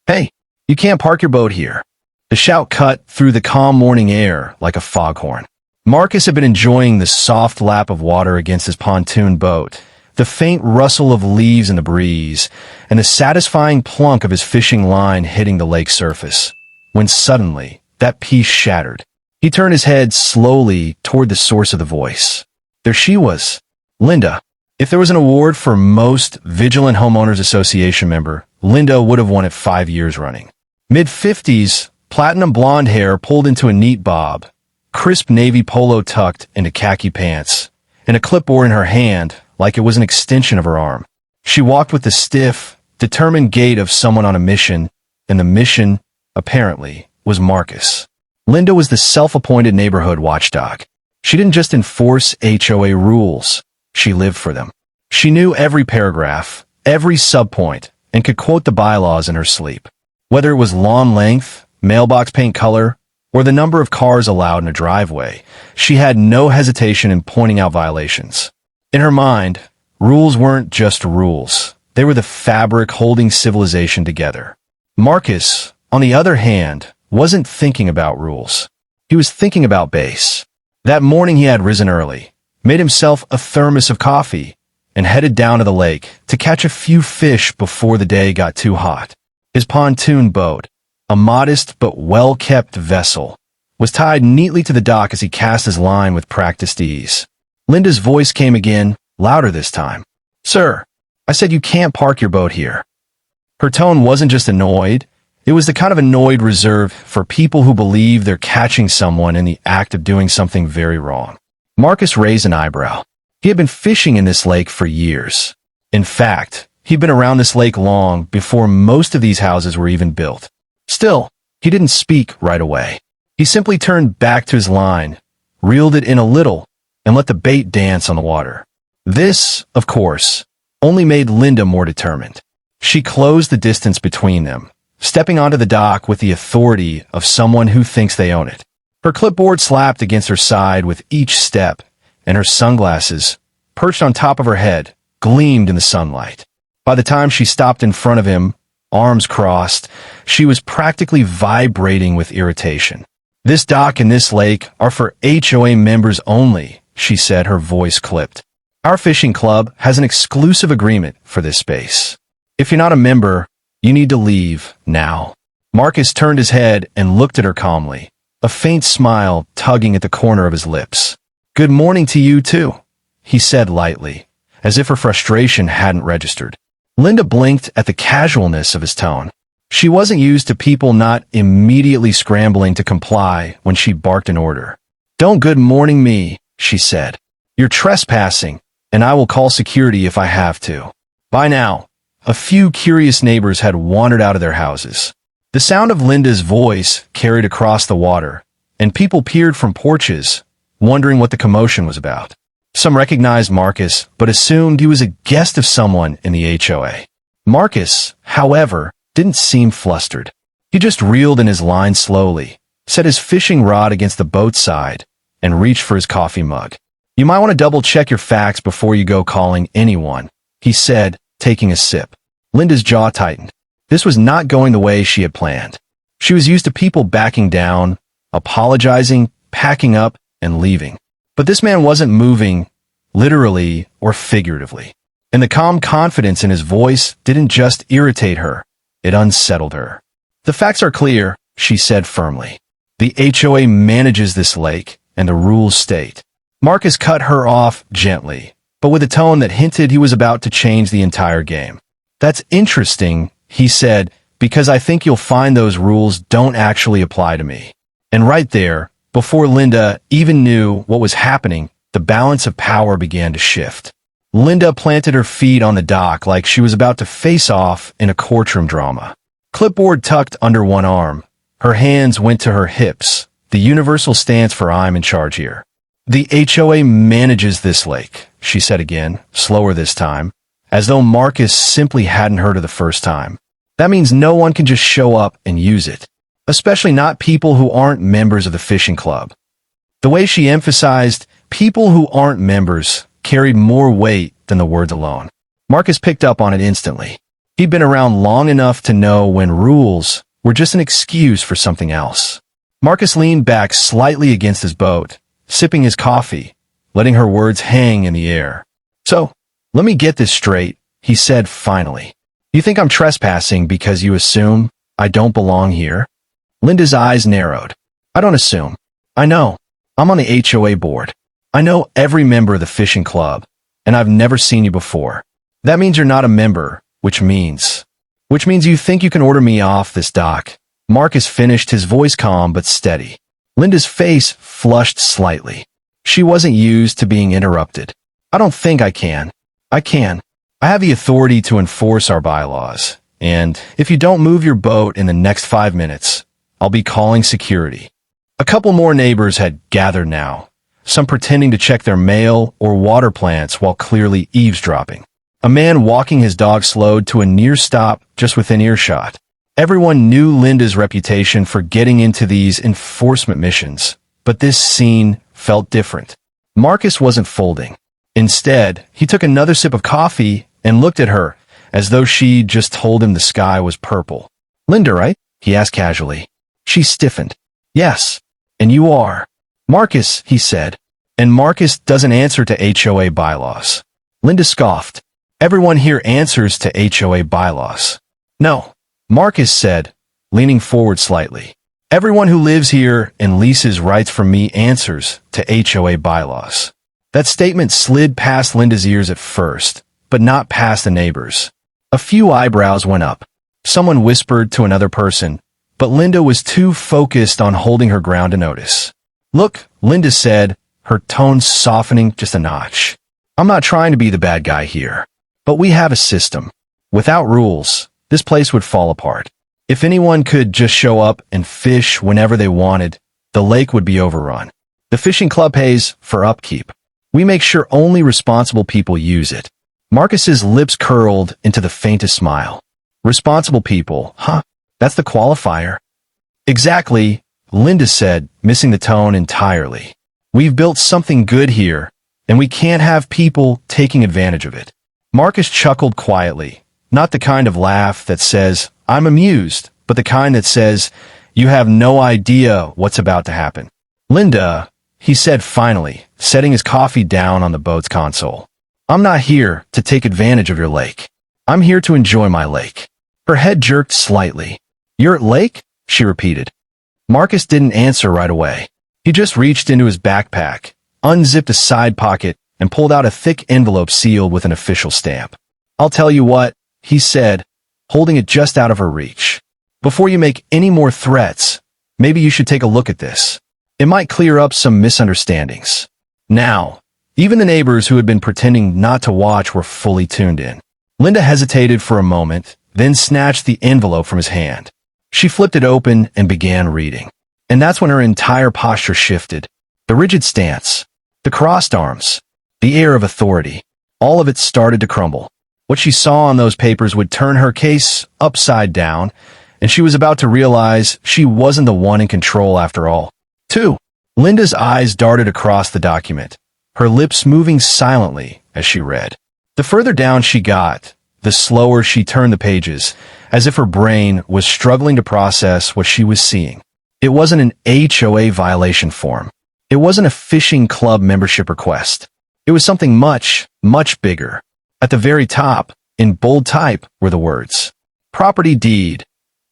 Hey, you can't park your boat here. The shout cut through the calm morning air like a foghorn. Marcus had been enjoying the soft lap of water against his pontoon boat, the faint rustle of leaves in the breeze, and the satisfying plunk of his fishing line hitting the lake surface, when suddenly that peace shattered. He turned his head slowly toward the source of the voice. There she was, Linda. If there was an award for most vigilant homeowners association member, Linda would have won it 5 years running. Mid-50s, platinum blonde hair pulled into a neat bob, crisp navy polo tucked into khaki pants, and a clipboard in her hand like it was an extension of her arm. She walked with the stiff, determined gait of someone on a mission, and the mission, apparently, was Marcus. Linda was the self-appointed neighborhood watchdog. She didn't just enforce HOA rules. She lived for them. She knew every paragraph, every subpoint, and could quote the bylaws in her sleep. Whether it was lawn length, mailbox paint color, or the number of cars allowed in a driveway, she had no hesitation in pointing out violations. In her mind, rules weren't just rules. They were the fabric holding civilization together. Marcus, on the other hand, wasn't thinking about rules. He was thinking about base. That morning he had risen early, made himself a thermos of coffee, and headed down to the lake to catch a few fish before the day got too hot. His pontoon boat, a modest but well-kept vessel, was tied neatly to the dock as he cast his line with practiced ease. Linda's voice came again, louder this time. "Sir, I said you can't park your boat here." Her tone wasn't just annoyed. It was the kind of annoyed reserved for people who believe they're catching someone in the act of doing something very wrong. Marcus raised an eyebrow. He had been fishing in this lake for years. In fact, he'd been around this lake long before most of these houses were even built. Still, he didn't speak right away. He simply turned back to his line, reeled it in a little, and let the bait dance on the water. This, of course, only made Linda more determined. She closed the distance between them, stepping onto the dock with the authority of someone who thinks they own it. Her clipboard slapped against her side with each step, and her sunglasses, perched on top of her head, gleamed in the sunlight. By the time she stopped in front of him, arms crossed, she was practically vibrating with irritation. "This dock and this lake are for HOA members only," she said, her voice clipped. "Our fishing club has an exclusive agreement for this space. If you're not a member, you need to leave now." Marcus turned his head and looked at her calmly, a faint smile tugging at the corner of his lips. "Good morning to you, too," he said lightly, as if her frustration hadn't registered. Linda blinked at the casualness of his tone. She wasn't used to people not immediately scrambling to comply when she barked an order. "Don't good morning me," she said. "You're trespassing, and I will call security if I have to." By now, a few curious neighbors had wandered out of their houses. The sound of Linda's voice carried across the water, and people peered from porches, wondering what the commotion was about. Some recognized Marcus, but assumed he was a guest of someone in the HOA. Marcus, however, didn't seem flustered. He just reeled in his line slowly, set his fishing rod against the boat's side, and reached for his coffee mug. "You might want to double-check your facts before you go calling anyone," he said, taking a sip. Linda's jaw tightened. This was not going the way she had planned. She was used to people backing down, apologizing, packing up, and leaving. But this man wasn't moving, literally or figuratively. And the calm confidence in his voice didn't just irritate her, it unsettled her. "The facts are clear," she said firmly. "The HOA manages this lake, and the rules state." Marcus cut her off gently, but with a tone that hinted he was about to change the entire game. "That's interesting," he said, "because I think you'll find those rules don't actually apply to me." And right there, before Linda even knew what was happening, the balance of power began to shift. Linda planted her feet on the dock like she was about to face off in a courtroom drama. Clipboard tucked under one arm, her hands went to her hips, the universal stance for "I'm in charge here." "The HOA manages this lake," she said again, slower this time, as though Marcus simply hadn't heard her the first time. "That means no one can just show up and use it. Especially not people who aren't members of the fishing club." The way she emphasized people who aren't members carried more weight than the words alone. Marcus picked up on it instantly. He'd been around long enough to know when rules were just an excuse for something else. Marcus leaned back slightly against his boat, sipping his coffee, letting her words hang in the air. So, let me get this straight, he said finally. You think I'm trespassing because you assume I don't belong here? Linda's eyes narrowed. I don't assume. I know. I'm on the HOA board. I know every member of the fishing club, and I've never seen you before. That means you're not a member, which means you think you can order me off this dock. Marcus finished, his voice calm but steady. Linda's face flushed slightly. She wasn't used to being interrupted. I don't think I can. I can. I have the authority to enforce our bylaws, and if you don't move your boat in the next 5 minutes, I'll be calling security. A couple more neighbors had gathered now, some pretending to check their mail or water plants while clearly eavesdropping. A man walking his dog slowed to a near stop just within earshot. Everyone knew Linda's reputation for getting into these enforcement missions, but this scene felt different. Marcus wasn't folding. Instead, he took another sip of coffee and looked at her as though she just told him the sky was purple. Linda, right? He asked casually. She stiffened. Yes. And you are. Marcus, he said. And Marcus doesn't answer to HOA bylaws. Linda scoffed. Everyone here answers to HOA bylaws. No. Marcus said, leaning forward slightly. Everyone who lives here and leases rights from me answers to HOA bylaws. That statement slid past Linda's ears at first, but not past the neighbors. A few eyebrows went up. Someone whispered to another person, but Linda was too focused on holding her ground to notice. Look, Linda said, her tone softening just a notch. I'm not trying to be the bad guy here, but we have a system. Without rules, this place would fall apart. If anyone could just show up and fish whenever they wanted, the lake would be overrun. The fishing club pays for upkeep. We make sure only responsible people use it. Marcus's lips curled into the faintest smile. Responsible people, huh? That's the qualifier. Exactly, Linda said, missing the tone entirely. We've built something good here, and we can't have people taking advantage of it. Marcus chuckled quietly, not the kind of laugh that says, I'm amused, but the kind that says, you have no idea what's about to happen. Linda, he said finally, setting his coffee down on the boat's console. I'm not here to take advantage of your lake. I'm here to enjoy my lake. Her head jerked slightly. Your lake? She repeated. Marcus didn't answer right away. He just reached into his backpack, unzipped a side pocket, and pulled out a thick envelope sealed with an official stamp. I'll tell you what, he said, holding it just out of her reach. Before you make any more threats, maybe you should take a look at this. It might clear up some misunderstandings. Now, even the neighbors who had been pretending not to watch were fully tuned in. Linda hesitated for a moment, then snatched the envelope from his hand. She flipped it open and began reading. And that's when her entire posture shifted. The rigid stance, the crossed arms, the air of authority, all of it started to crumble. What she saw on those papers would turn her case upside down, and she was about to realize she wasn't the one in control after all. 2. Linda's eyes darted across the document, her lips moving silently as she read. The further down she got, the slower she turned the pages, as if her brain was struggling to process what she was seeing. It wasn't an HOA violation form. It wasn't a fishing club membership request. It was something much, much bigger. At the very top, in bold type, were the words, Property Deed,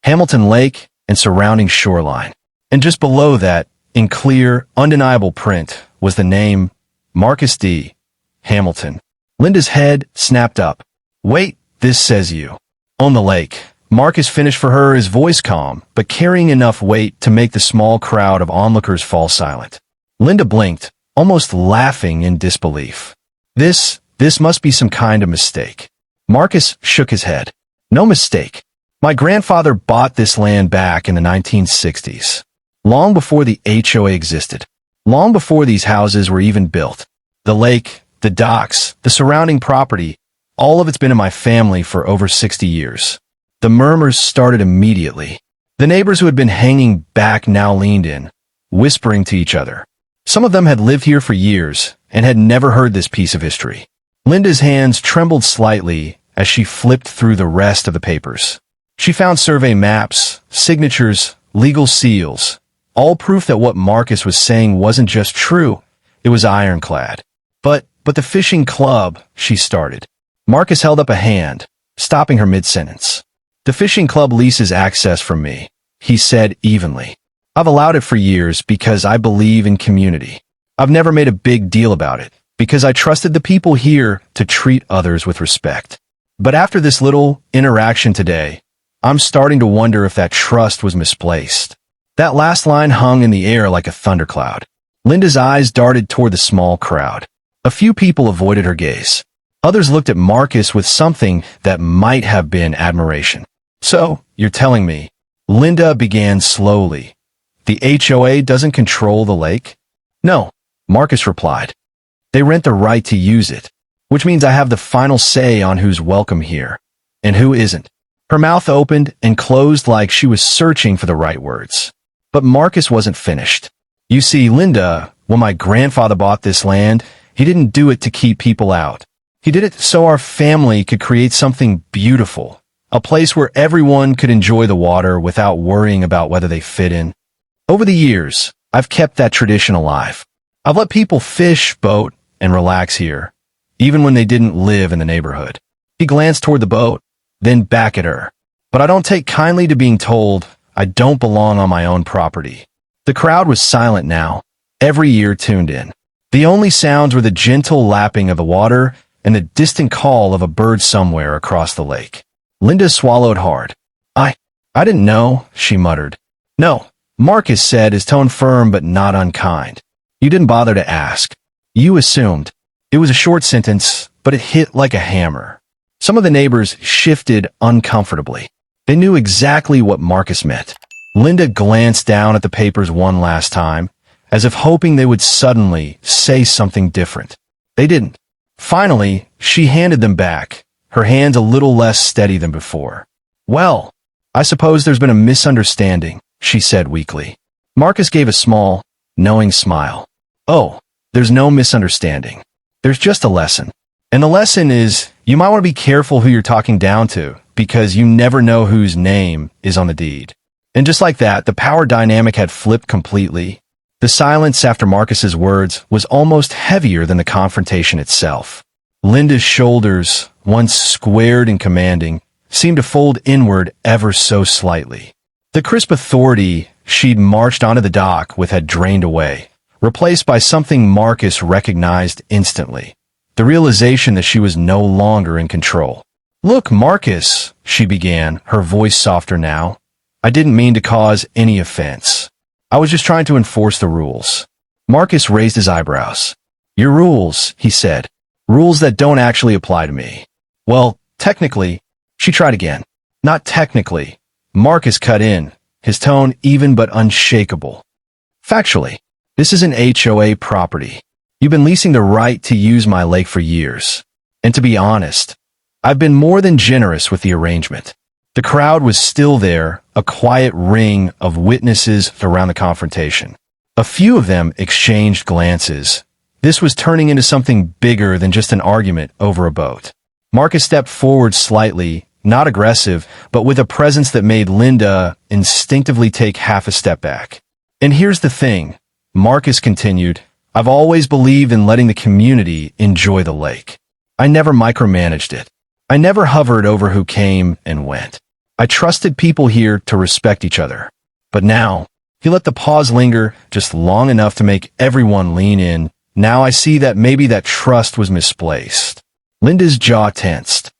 Hamilton Lake and surrounding shoreline. And just below that, in clear, undeniable print, was the name, Marcus D. Hamilton. Linda's head snapped up. Wait, this says you own the lake. Marcus finished for her, his voice calm, but carrying enough weight to make the small crowd of onlookers fall silent. Linda blinked, almost laughing in disbelief. This must be some kind of mistake. Marcus shook his head. No mistake. My grandfather bought this land back in the 1960s. Long before the HOA existed. Long before these houses were even built. The lake, the docks, the surrounding property, all of it's been in my family for over 60 years. The murmurs started immediately. The neighbors who had been hanging back now leaned in, whispering to each other. Some of them had lived here for years and had never heard this piece of history. Linda's hands trembled slightly as she flipped through the rest of the papers. She found survey maps, signatures, legal seals, all proof that what Marcus was saying wasn't just true, it was ironclad. But the fishing club, she started. Marcus held up a hand, stopping her mid-sentence. The fishing club leases access from me, he said evenly. I've allowed it for years because I believe in community. I've never made a big deal about it, because I trusted the people here to treat others with respect. But after this little interaction today, I'm starting to wonder if that trust was misplaced. That last line hung in the air like a thundercloud. Linda's eyes darted toward the small crowd. A few people avoided her gaze. Others looked at Marcus with something that might have been admiration. So, you're telling me, Linda began slowly, the HOA doesn't control the lake? No, Marcus replied. They rent the right to use it, which means I have the final say on who's welcome here, and who isn't. Her mouth opened and closed like she was searching for the right words. But Marcus wasn't finished. You see, Linda, when my grandfather bought this land, he didn't do it to keep people out. He did it so our family could create something beautiful, a place where everyone could enjoy the water without worrying about whether they fit in. Over the years, I've kept that tradition alive. I've let people fish, boat, and relax here, even when they didn't live in the neighborhood. He glanced toward the boat, then back at her. But I don't take kindly to being told I don't belong on my own property. The crowd was silent now. Every ear tuned in. The only sounds were the gentle lapping of the water and the distant call of a bird somewhere across the lake. Linda swallowed hard. I didn't know, she muttered. No, Marcus said, his tone firm but not unkind. You didn't bother to ask. You assumed. It was a short sentence, but it hit like a hammer. Some of the neighbors shifted uncomfortably. They knew exactly what Marcus meant. Linda glanced down at the papers one last time, as if hoping they would suddenly say something different. They didn't. Finally, she handed them back, her hands a little less steady than before. Well, I suppose there's been a misunderstanding, she said weakly. Marcus gave a small, knowing smile. Oh, there's no misunderstanding. There's just a lesson. And the lesson is, you might want to be careful who you're talking down to, because you never know whose name is on the deed. And just like that, the power dynamic had flipped completely. The silence after Marcus's words was almost heavier than the confrontation itself. Linda's shoulders, once squared and commanding, seemed to fold inward ever so slightly. The crisp authority she'd marched onto the dock with had drained away, replaced by something Marcus recognized instantly. The realization that she was no longer in control. Look, Marcus, she began, her voice softer now. I didn't mean to cause any offense. I was just trying to enforce the rules. Marcus raised his eyebrows. Your rules, he said. Rules that don't actually apply to me. Well, technically, she tried again. Not technically. Marcus cut in, his tone even but unshakable. Factually, this is an HOA property. You've been leasing the right to use my lake for years. And to be honest, I've been more than generous with the arrangement. The crowd was still there, a quiet ring of witnesses around the confrontation. A few of them exchanged glances. This was turning into something bigger than just an argument over a boat. Marcus stepped forward slightly, not aggressive, but with a presence that made Linda instinctively take half a step back. And here's the thing, Marcus continued, I've always believed in letting the community enjoy the lake. I never micromanaged it. I never hovered over who came and went. I trusted people here to respect each other. But now, he let the pause linger just long enough to make everyone lean in. Now I see that maybe that trust was misplaced. Linda's jaw tensed.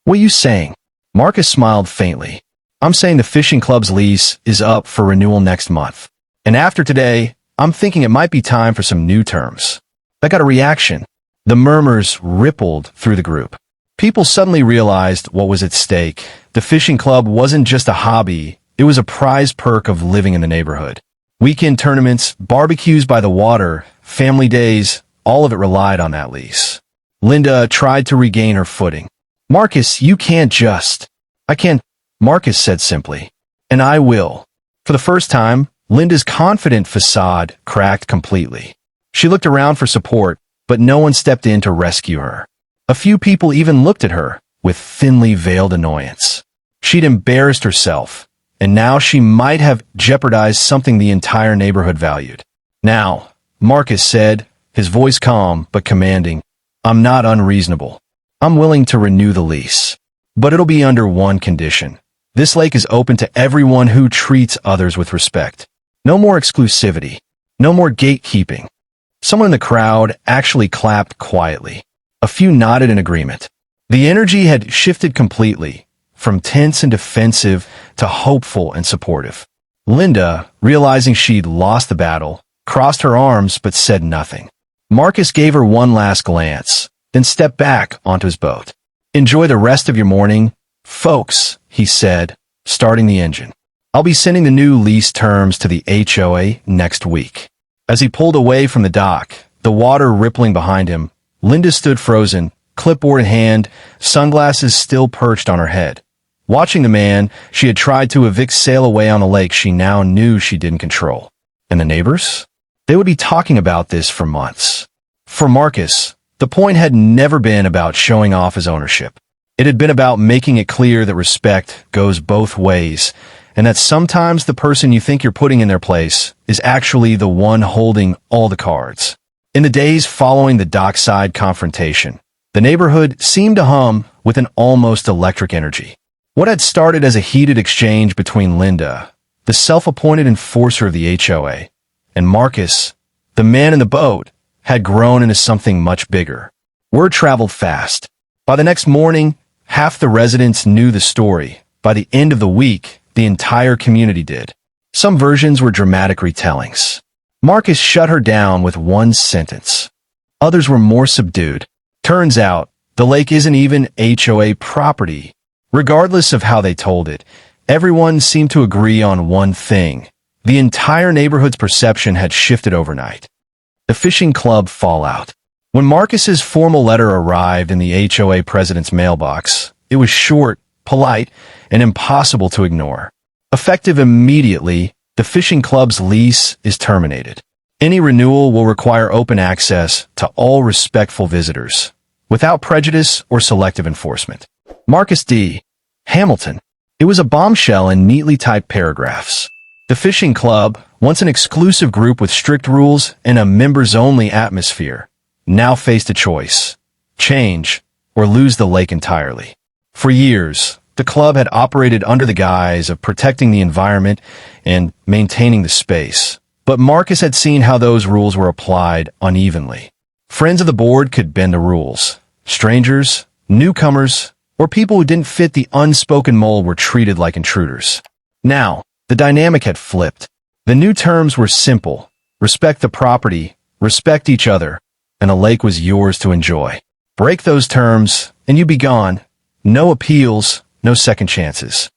What are you saying? Marcus smiled faintly. I'm saying the fishing club's lease is up for renewal next month. And after today, I'm thinking it might be time for some new terms. That got a reaction. The murmurs rippled through the group. People suddenly realized what was at stake. The fishing club wasn't just a hobby, it was a prize perk of living in the neighborhood. Weekend tournaments, barbecues by the water, family days, all of it relied on that lease. Linda tried to regain her footing. Marcus, you can't just... I can't, Marcus said simply. And I will. For the first time, Linda's confident facade cracked completely. She looked around for support, but no one stepped in to rescue her. A few people even looked at her, with thinly veiled annoyance. She'd embarrassed herself, and now she might have jeopardized something the entire neighborhood valued. "Now," Marcus said, his voice calm but commanding, "I'm not unreasonable. I'm willing to renew the lease. But it'll be under one condition. This lake is open to everyone who treats others with respect. No more exclusivity. No more gatekeeping." Someone in the crowd actually clapped quietly. A few nodded in agreement. The energy had shifted completely, from tense and defensive to hopeful and supportive. Linda, realizing she'd lost the battle, crossed her arms but said nothing. Marcus gave her one last glance, then stepped back onto his boat. "Enjoy the rest of your morning, folks," he said, starting the engine. "I'll be sending the new lease terms to the HOA next week." As he pulled away from the dock, the water rippling behind him, Linda stood frozen, clipboard in hand, sunglasses still perched on her head. Watching the man she had tried to evict sail away on the lake she now knew she didn't control. And the neighbors? They would be talking about this for months. For Marcus, the point had never been about showing off his ownership. It had been about making it clear that respect goes both ways, and that sometimes the person you think you're putting in their place is actually the one holding all the cards. In the days following the dockside confrontation, the neighborhood seemed to hum with an almost electric energy. What had started as a heated exchange between Linda, the self-appointed enforcer of the HOA, and Marcus, the man in the boat, had grown into something much bigger. Word traveled fast. By the next morning, half the residents knew the story. By the end of the week, the entire community did. Some versions were dramatic retellings. Marcus shut her down with one sentence. Others were more subdued. Turns out, the lake isn't even HOA property. Regardless of how they told it, everyone seemed to agree on one thing. The entire neighborhood's perception had shifted overnight. The fishing club fallout. When Marcus's formal letter arrived in the HOA president's mailbox, it was short, polite, and impossible to ignore. Effective immediately, the fishing club's lease is terminated. Any renewal will require open access to all respectful visitors, without prejudice or selective enforcement. Marcus D. Hamilton. It was a bombshell in neatly typed paragraphs. The fishing club, once an exclusive group with strict rules and a members-only atmosphere, now faced a choice: change or lose the lake entirely. For years, the club had operated under the guise of protecting the environment and maintaining the space, but Marcus had seen how those rules were applied unevenly. Friends of the board could bend the rules. Strangers, newcomers, or people who didn't fit the unspoken mold were treated like intruders. Now, the dynamic had flipped. The new terms were simple: respect the property, respect each other, and a lake was yours to enjoy. Break those terms, and you'd be gone. No appeals, no second chances.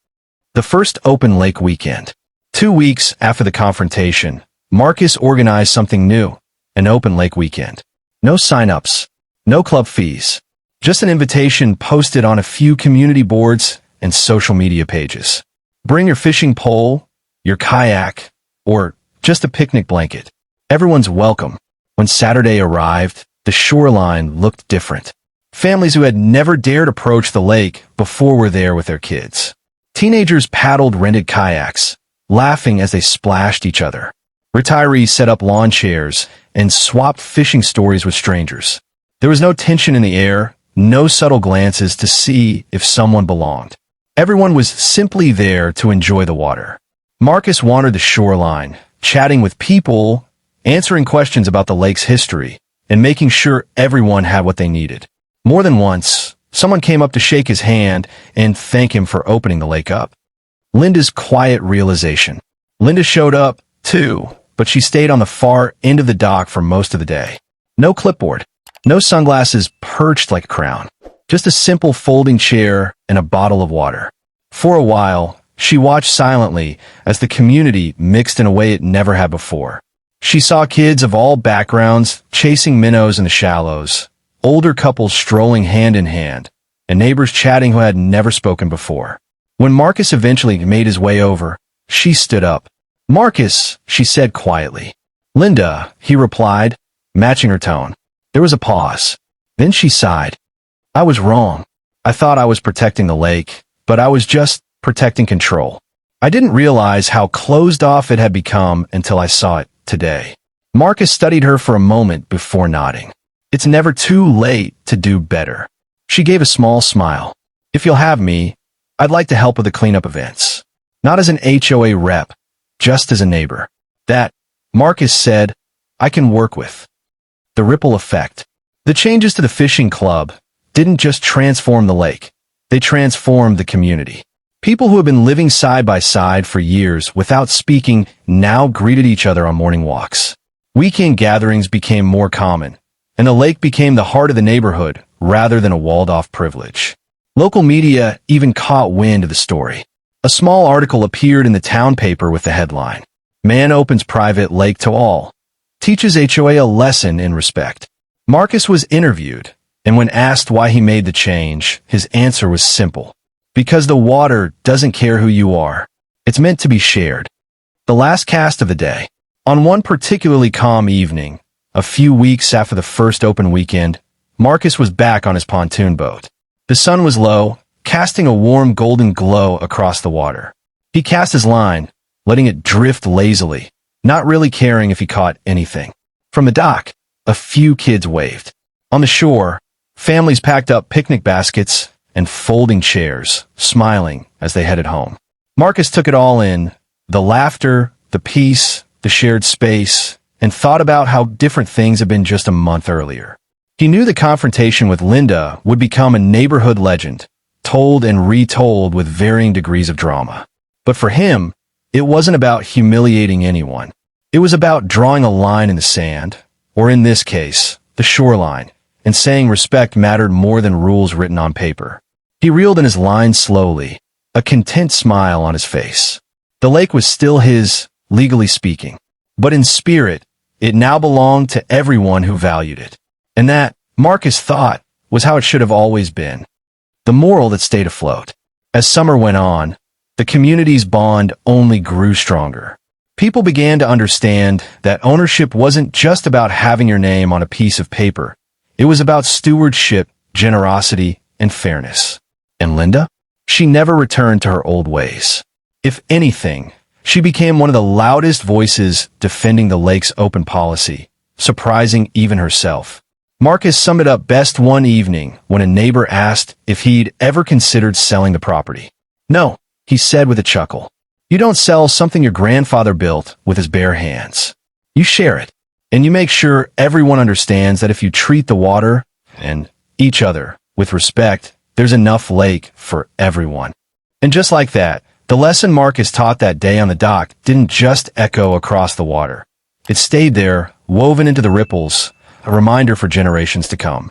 The first open lake weekend. 2 weeks after the confrontation, Marcus organized something new: an open lake weekend. No sign-ups, no club fees, just an invitation posted on a few community boards and social media pages. Bring your fishing pole, your kayak, or just a picnic blanket. Everyone's welcome. When Saturday arrived, the shoreline looked different. Families who had never dared approach the lake before were there with their kids. Teenagers paddled rented kayaks, laughing as they splashed each other. Retirees set up lawn chairs and swapped fishing stories with strangers. There was no tension in the air, no subtle glances to see if someone belonged. Everyone was simply there to enjoy the water. Marcus wandered the shoreline, chatting with people, answering questions about the lake's history, and making sure everyone had what they needed. More than once, someone came up to shake his hand and thank him for opening the lake up. Linda's quiet realization. Linda showed up, too, but she stayed on the far end of the dock for most of the day. No clipboard, no sunglasses perched like a crown, just a simple folding chair and a bottle of water. For a while, she watched silently as the community mixed in a way it never had before. She saw kids of all backgrounds chasing minnows in the shallows, older couples strolling hand in hand, and neighbors chatting who had never spoken before. When Marcus eventually made his way over, she stood up. "Marcus," she said quietly. "Linda," he replied, matching her tone. There was a pause. Then she sighed. "I was wrong. I thought I was protecting the lake, but I was just protecting control. I didn't realize how closed off it had become until I saw it today. Marcus studied her for a moment before nodding. It's never too late to do better. She gave a small smile. If you'll have me, I'd like to help with the cleanup events. Not as an HOA rep, just as a neighbor. That, Marcus said, I can work with. The ripple effect. The changes to the fishing club didn't just transform the lake. They transformed the community. People who had been living side by side for years without speaking now greeted each other on morning walks. Weekend gatherings became more common, and the lake became the heart of the neighborhood rather than a walled-off privilege. Local media even caught wind of the story. A small article appeared in the town paper with the headline, "Man opens private lake to all. Teaches HOA a lesson in respect." Marcus was interviewed, and when asked why he made the change, his answer was simple. Because the water doesn't care who you are. It's meant to be shared. The last cast of the day. On one particularly calm evening, a few weeks after the first open weekend, Marcus was back on his pontoon boat. The sun was low, casting a warm golden glow across the water. He cast his line, letting it drift lazily, not really caring if he caught anything. From the dock, a few kids waved. On the shore, families packed up picnic baskets and folding chairs, smiling as they headed home. Marcus took it all in, the laughter, the peace, the shared space, and thought about how different things had been just a month earlier. He knew the confrontation with Linda would become a neighborhood legend, told and retold with varying degrees of drama. But for him, it wasn't about humiliating anyone. It was about drawing a line in the sand, or in this case, the shoreline, and saying respect mattered more than rules written on paper. He reeled in his line slowly, a content smile on his face. The lake was still his, legally speaking, but in spirit, it now belonged to everyone who valued it. And that, Marcus thought, was how it should have always been. The moral that stayed afloat. As summer went on, the community's bond only grew stronger. People began to understand that ownership wasn't just about having your name on a piece of paper. It was about stewardship, generosity, and fairness. And Linda? She never returned to her old ways. If anything, she became one of the loudest voices defending the lake's open policy, surprising even herself. Marcus summed it up best one evening when a neighbor asked if he'd ever considered selling the property. No, he said with a chuckle. You don't sell something your grandfather built with his bare hands. You share it, and you make sure everyone understands that if you treat the water and each other with respect, there's enough lake for everyone. And just like that, the lesson Marcus taught that day on the dock didn't just echo across the water. It stayed there, woven into the ripples, a reminder for generations to come.